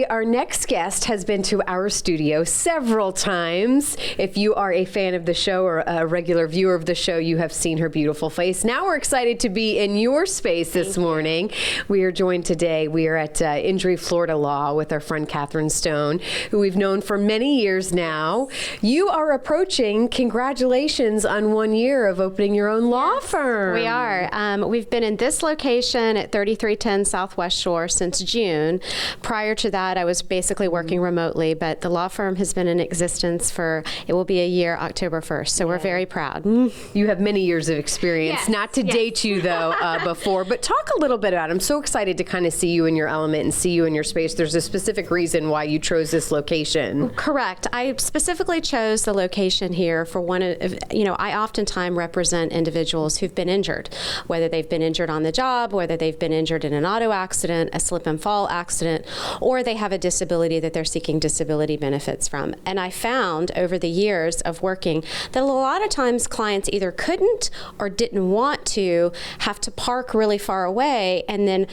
Our next guest has been to our studio several times. If you are a fan of the show or a regular viewer of the show, you have seen her beautiful face. Now we're excited to be in your space this morning. We are joined today. We are at Injury Florida Law with our friend Katherine Stone, who we've known for many years now. You are approaching, congratulations on 1 year of opening your own law firm. We are. We've been in this location at 3310 Southwest Shore since June. Prior to that, I was basically working remotely, but the law firm has been in existence for, it will be a year October 1st, so we're very proud. You have many years of experience, not to date you though before, but talk a little bit about it. I'm so excited to kind of see you in your element and see you in your space. There's a specific reason why you chose this location. Correct. I specifically chose the location here for one of, I oftentimes represent individuals who've been injured, whether they've been injured on the job, whether they've been injured in an auto accident, a slip and fall accident, or they have a disability that they're seeking disability benefits from. And I found over the years of working that a lot of times clients either couldn't or didn't want to have to park really far away and then,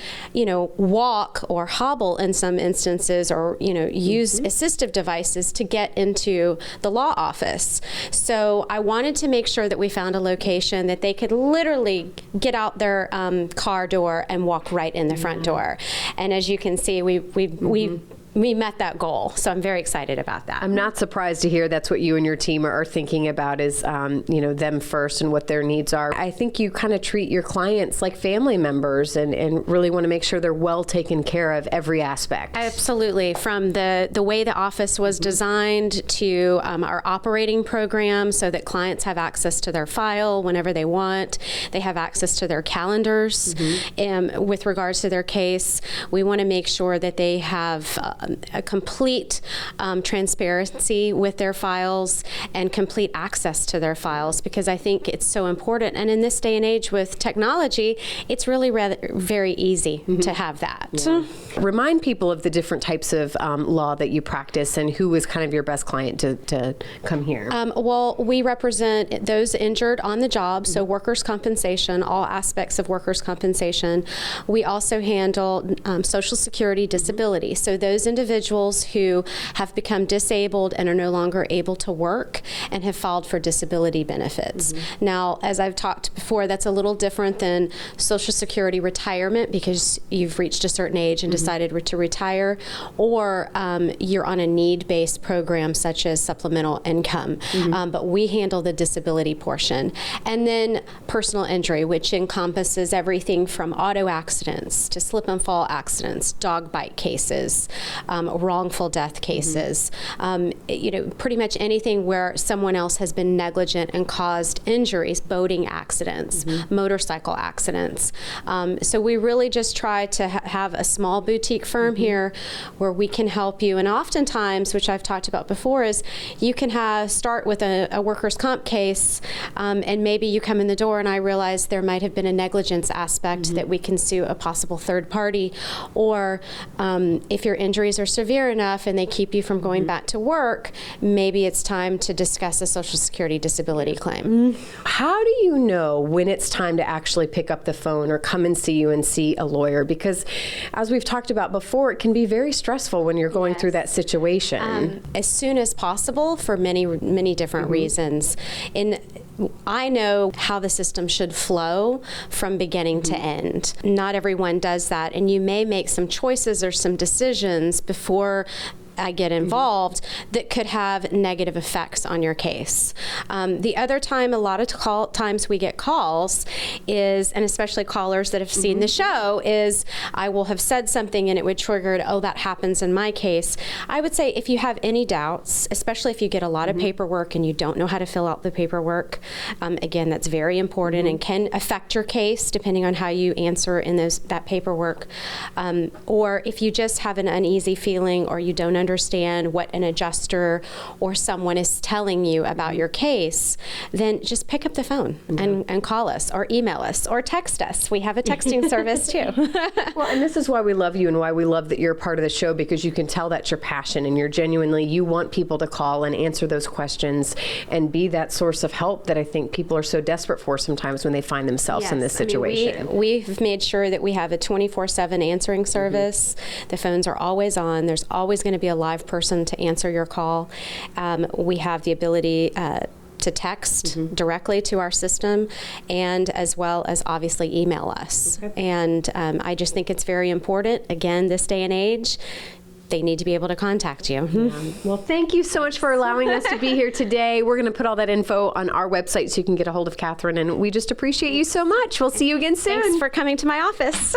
walk or hobble in some instances or, use assistive devices to get into the law office. So I wanted to make sure that we found a location that they could literally get out their car door and walk right in the front door. And as you can see, we met that goal, so I'm very excited about that. I'm not surprised to hear that's what you and your team are thinking about is, them first and what their needs are. I think you kind of treat your clients like family members and really want to make sure they're well taken care of every aspect. Absolutely. From the way the office was designed to our operating program so that clients have access to their file whenever they want. They have access to their calendars. With regards to their case, we want to make sure that they have a complete transparency with their files and complete access to their files, because I think it's so important. And in this day and age with technology, it's really very easy to have that. Yeah. Remind people of the different types of law that you practice and who is kind of your best client to come here. Well, we represent those injured on the job, so workers' compensation, all aspects of workers' compensation. We also handle Social Security disability, so those individuals who have become disabled and are no longer able to work and have filed for disability benefits. Now, as I've talked before, that's a little different than Social Security retirement because you've reached a certain age and decided to retire, or you're on a need-based program such as supplemental income. But we handle the disability portion. And then personal injury, which encompasses everything from auto accidents to slip and fall accidents, dog bite cases, wrongful death cases, pretty much anything where someone else has been negligent and caused injuries, boating accidents, motorcycle accidents. So we really just try to have a small boutique firm here where we can help you. And oftentimes, which I've talked about before, is you can start with a workers' comp case and maybe you come in the door and I realize there might have been a negligence aspect that we can sue a possible third party, or if your injuries are severe enough and they keep you from going back to work, maybe it's time to discuss a Social Security disability claim. How do you know when it's time to actually pick up the phone or come and see you and see a lawyer? Because as we've talked about before, it can be very stressful when you're going through that situation. As soon as possible for many different reasons. I know how the system should flow from beginning to end. Not everyone does that, and you may make some choices or some decisions before I get involved that could have negative effects on your case. The other time, a lot of times we get calls is, and especially callers that have seen the show, is I will have said something and it would trigger, oh, that happens in my case. I would say if you have any doubts, especially if you get a lot of paperwork and you don't know how to fill out the paperwork, again, that's very important and can affect your case depending on how you answer in that paperwork. Or if you just have an uneasy feeling or you don't understand understand what an adjuster or someone is telling you about your case, then just pick up the phone and call us or email us or text us. We have a texting service too. Well, and this is why we love you and why we love that you're a part of the show, because you can tell that's your passion and you're genuinely, you want people to call and answer those questions and be that source of help that I think people are so desperate for sometimes when they find themselves in this situation. I mean, we've made sure that we have a 24/7 answering service. The phones are always on. There's always going to be a live person to answer your call. We have the ability to text directly to our system, and as well as obviously email us. And I just think it's very important, again, this day and age, they need to be able to contact you. Well, thank you so much for allowing us to be here today. We're going to put all that info on our website so you can get a hold of Katherine, and we just appreciate you so much. We'll see you again soon. Thanks for coming to my office.